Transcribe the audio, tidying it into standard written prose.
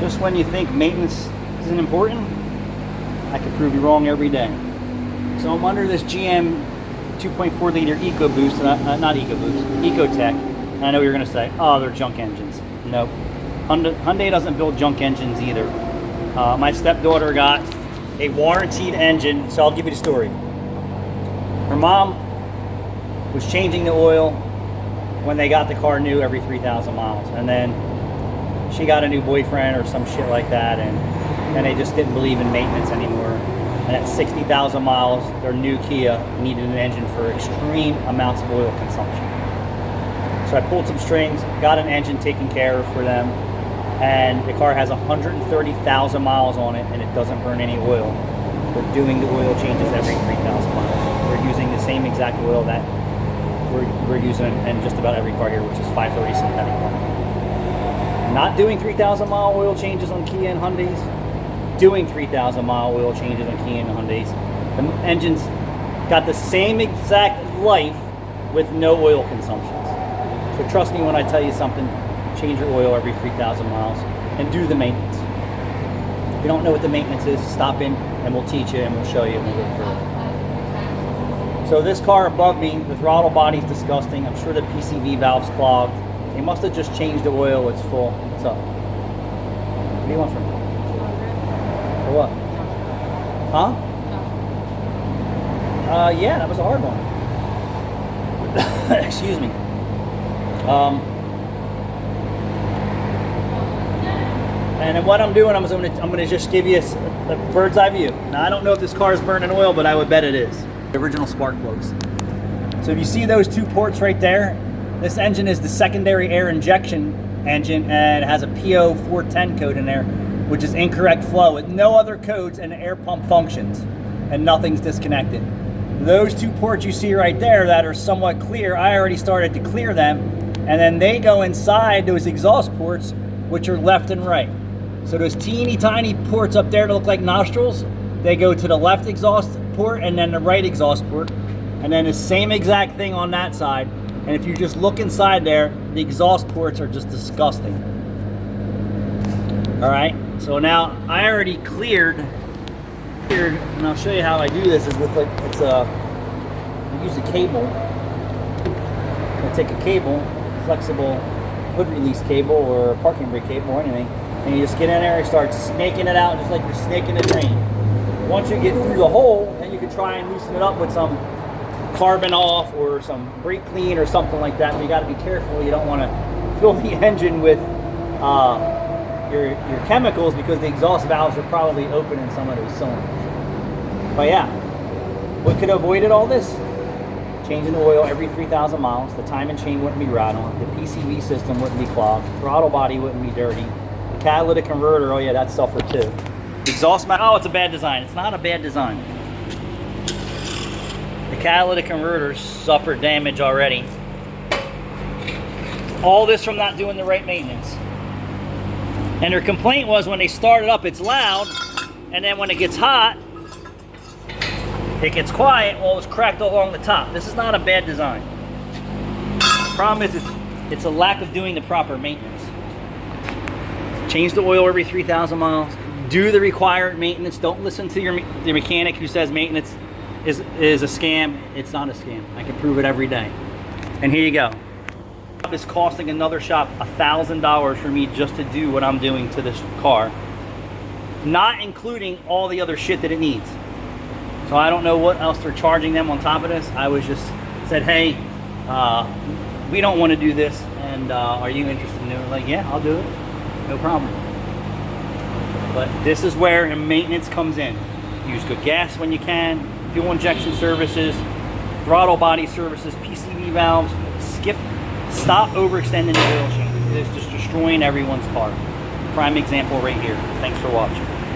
Just when you think maintenance isn't important, I can prove you wrong every day. So I'm under this GM 2.4 liter EcoBoost, not EcoBoost, EcoTech. And I know you're going to say, oh, they're junk engines. Nope. Hyundai doesn't build junk engines either. My stepdaughter got a warranted engine, so I'll give you the story. Her mom was changing the oil when they got the car new every 3,000 miles. And then she got a new boyfriend or some shit like that, and they just didn't believe in maintenance anymore. And at 60,000 miles, their new Kia needed an engine for extreme amounts of oil consumption. So I pulled some strings, got an engine taken care of for them, and the car has 130,000 miles on it, and it doesn't burn any oil. We're doing the oil changes every 3,000 miles. We're using the same exact oil that we're using in just about every car here, which is 530 synthetic oil. Not doing 3,000 mile oil changes on Kia and Hyundais. Doing 3,000 mile oil changes on Kia and Hyundais. The engines got the same exact life with no oil consumptions. So trust me when I tell you something, change your oil every 3,000 miles and do the maintenance. If you don't know what the maintenance is, stop in and we'll teach you and we'll show you and we'll go through it. So this car above me, the throttle body's disgusting. I'm sure the PCV valve's clogged. They must have just changed the oil, it's full. What's up? What do you want from me? For what? Huh? Yeah, that was a hard one. Excuse me. And then what I'm doing, I'm gonna just give you a bird's eye view. Now I don't know if this car is burning oil, but I would bet it is. The original spark plugs. So if you see those two ports right there, this engine is the secondary air injection engine, and it has a Po410 code in there, which is incorrect flow with no other codes, and the air pump functions, and nothing's disconnected. Those two ports you see right there that are somewhat clear, I already started to clear them, and then they go inside those exhaust ports, which are left and right. So those teeny tiny ports up there that look like nostrils, they go to the left exhaust port and then the right exhaust port, and then the same exact thing on that side. And if you just look inside there, the exhaust ports are just disgusting. All right, so now I already cleared, and I'll show you how I do this. Is with I use a cable. I take a cable, flexible hood release cable or a parking brake cable or anything, and you just get in there and start snaking it out just like you're snaking a drain. Once you get through the hole, then you can try and loosen it up with some carbon off or some brake clean or something like that. But you got to be careful. You don't want to fill the engine with your chemicals, because the exhaust valves are probably open in some of those cylinders. But yeah, what could have avoided all this? Changing the oil every 3,000 miles. The time and chain wouldn't be rattling. The PCV system wouldn't be clogged. The throttle body wouldn't be dirty. The catalytic converter, oh yeah, that suffered too. The exhaust mount, oh, it's a bad design. It's not a bad design. The catalytic converters suffered damage already. All this from not doing the right maintenance. And their complaint was when they start it up, it's loud, and then when it gets hot, it gets quiet. Well, it's cracked along the top. This is not a bad design. The problem is it's a lack of doing the proper maintenance. Change the oil every 3,000 miles. Do the required maintenance. Don't listen to the mechanic who says maintenance is a scam. It's not a scam. I can prove it every day. And here you go. It's costing another shop $1,000 for me just to do what I'm doing to this car, not including all the other shit that it needs. So I don't know what else they're charging them on top of this. I was just said, hey, we don't want to do this, and are you interested? And they were like, yeah, I'll do it, no problem. But this is where maintenance comes in. Use good gas when you can, fuel injection services, throttle body services, PCV valves. Stop overextending the oil change. It is just destroying everyone's car. Prime example right here. Thanks for watching.